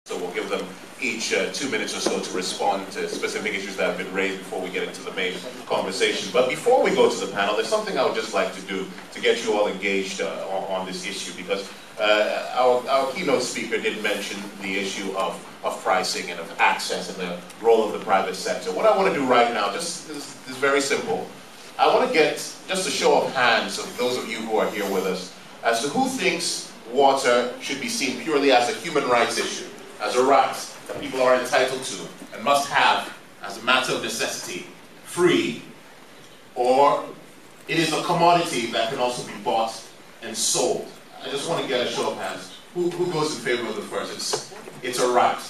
So we'll give them each 2 minutes or so to respond to specific issues that have been raised before we get into the main conversation. But before we go to the panel, there's something I would just like to do to get you all engaged on this issue, because our keynote speaker did mention the issue of pricing and of access and the role of the private sector. What I want to do right now just is very simple. I want to get just a show of hands of those of you who are here with us as to who thinks water should be seen purely as a human rights issue, as a right that people are entitled to and must have as a matter of necessity, free, or it is a commodity that can also be bought and sold. I just want to get a show of hands. Who goes in favor of the first? It's a right.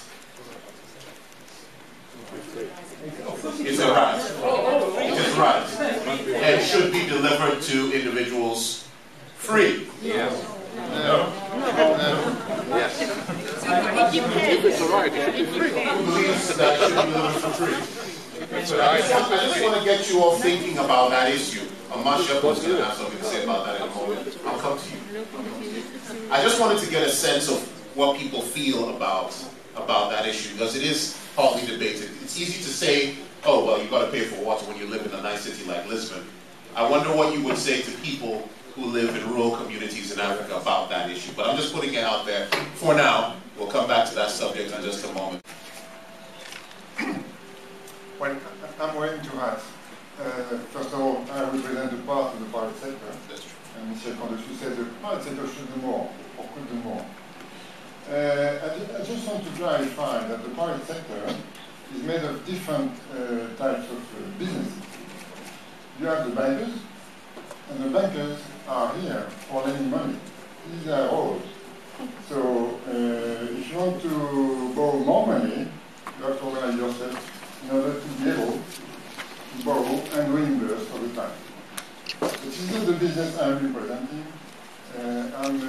It's a right. It is right. And should be delivered to individuals free. Yes. No. Yes. If it's a right, it should be free. Who believes that it should be delivered for free? I just want to get you all thinking about that issue. Amasha was going to have something to say about that in a moment. I'll come to you. I just wanted to get a sense of what people feel about that issue, because it is hotly debated. It's easy to say, oh, well, you've got to pay for water when you live in a nice city like Lisbon. I wonder what you would say to people who live in rural communities in Africa about that issue. But I'm just putting it out there for now. We'll come back to that subject in just a moment. Well, I'm willing to ask. First of all, I represent a part of the private sector. That's true. And Mr. Kondeshu said the private sector should do more, or could do more. I just want to clarify that the private sector is made of different types of businesses. You have the bankers, and the bankers are here for lending money. These are roles. So if you want to borrow more money, you have to organize yourself in order to be able to borrow and reimburse over time. This is not the business I'm representing. I'm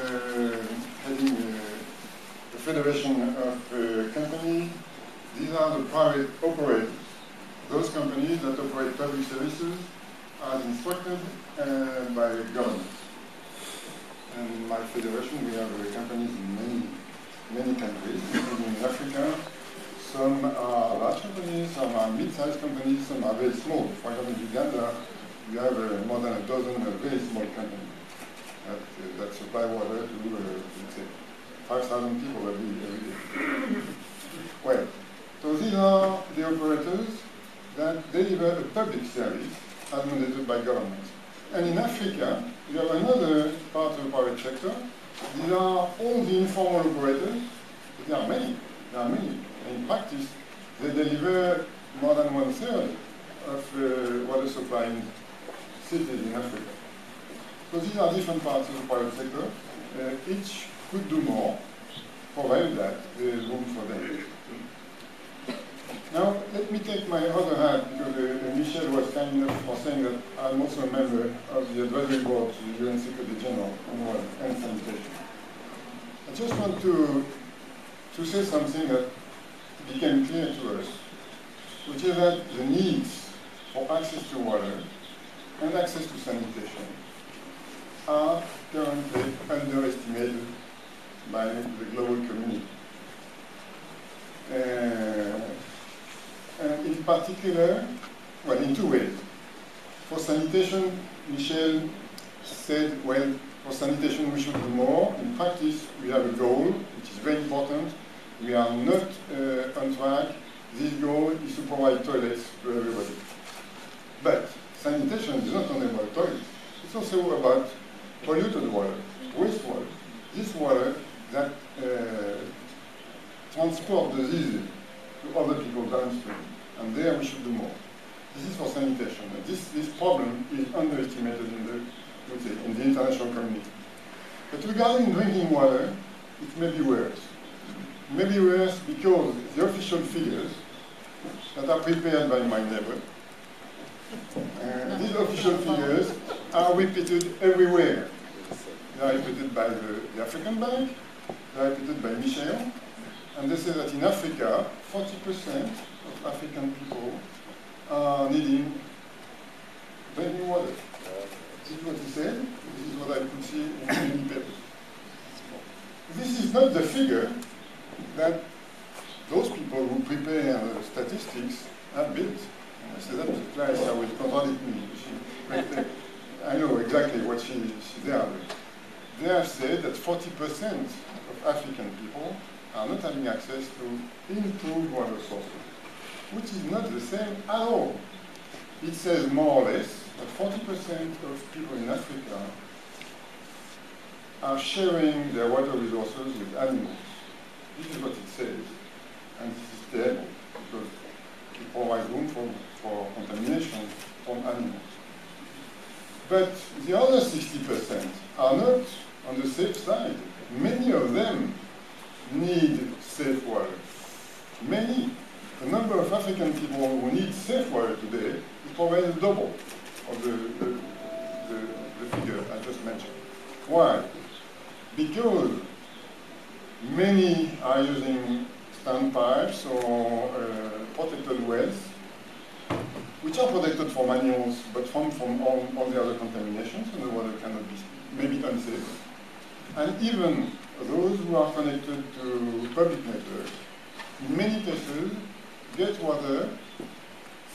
heading a federation of companies. These are the private operators. Those companies that operate public services are instructed by government. And in my federation, we have companies in many countries, including in Africa. Some are large companies, some are mid-sized companies, some are very small. For example, in Uganda, we have more than a dozen very small companies that supply water to, let's say, 5,000 people every day. Well, so these are the operators that deliver a public service as mandated by governments. And in Africa, we have another part of the private sector. These are all the informal operators, but there are many. In practice, they deliver more than 1/3 of water supply in cities in Africa. So these are different parts of the private sector. Each could do more, provided that there is room for them. Now, let me take my other hat, because Michel was kind enough for saying that I'm also a member of the advisory board to the UN Secretary General on water and sanitation. I just want to say something that became clear to us, which is that the needs for access to water and access to sanitation are currently underestimated by the global community. And in particular, well, in two ways. For sanitation, Michel said, well, for sanitation we should do more. In practice, we have a goal, which is very important. We are not on track. This goal is to provide toilets to everybody. But sanitation is not only about toilets. It's also about polluted water, wastewater. This water that transports diseases to other people downstream. And there we should do more. This is for sanitation. And this problem is underestimated in the international community. But regarding drinking water, it may be worse. It may be worse because the official figures that are prepared by my neighbor, these official figures are repeated everywhere. They are repeated by the African Bank, they are repeated by Michel, and they say that in Africa, 40% of African people are needing drinking water. This is what he said. This is what I could see in many papers. This is not the figure that people who prepare statistics are built. I say that to Clarissa will contradict me. I know exactly what they are doing. They have said that 40% of African people are not having access to improved water sources, which is not the same at all. It says more or less that 40% of people in Africa are sharing their water resources with animals. This is what it says, and this is terrible because it provides room for contamination from animals. But the other 60% are not on the safe side. Many of them need safe water. Many. The number of African people who need safe water today is probably double of the figure I just mentioned. Why? Because many are using standpipes or protected wells, which are protected from animals, but from all the other contaminations, and the water cannot be maybe unsafe. And even those who are connected to public networks, in many cases, get water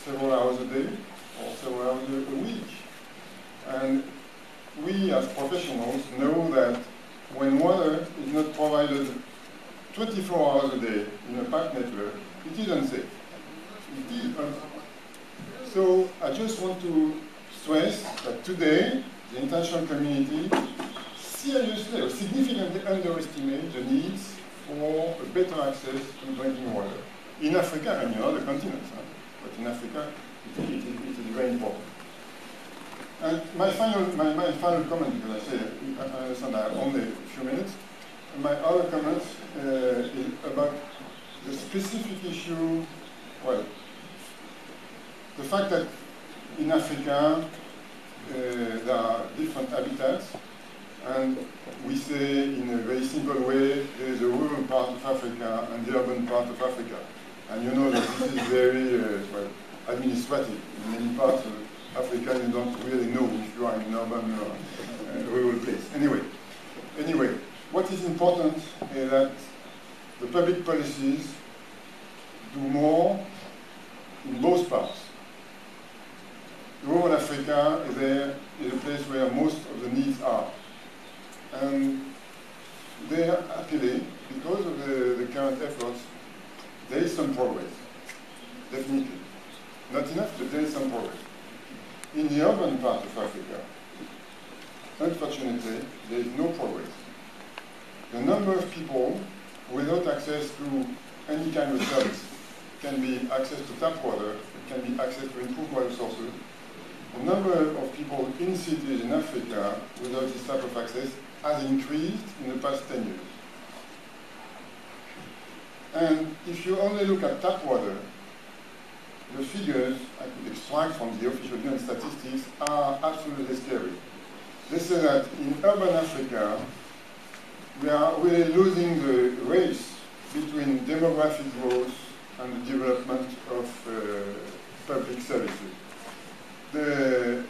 several hours a day or several hours a week. And we as professionals know that when water is not provided 24 hours a day in a packed network, it is unsafe. It is unsafe. So I just want to stress that today, the international community seriously or significantly underestimates the needs for better access to drinking water in Africa and in other continents. But in Africa, it is very important. And my final comment, because I understand I have only a few minutes. My other comment is about the specific issue, well, the fact that in Africa there are different habitats, and we say in a very simple way, there is a rural part of Africa and the urban part of Africa. And you know that this is very well, administrative. In many parts of Africa, you don't really know if you are in an urban or rural place. Anyway, what is important is that the public policies do more in both parts. Rural Africa is a place where most of the needs are. And there, happily, because of the current efforts, there is some progress, definitely. Not enough, but there is some progress. In the urban part of Africa, unfortunately, there is no progress. The number of people without access to any kind of service, can be access to tap water, it can be access to improved water sources. The number of people in cities in Africa without this type of access has increased in the past 10 years. And if you only look at tap water, the figures I could extract from the official UN statistics are absolutely scary. They say that in urban Africa, we are really losing the race between demographic growth and the development of public services. The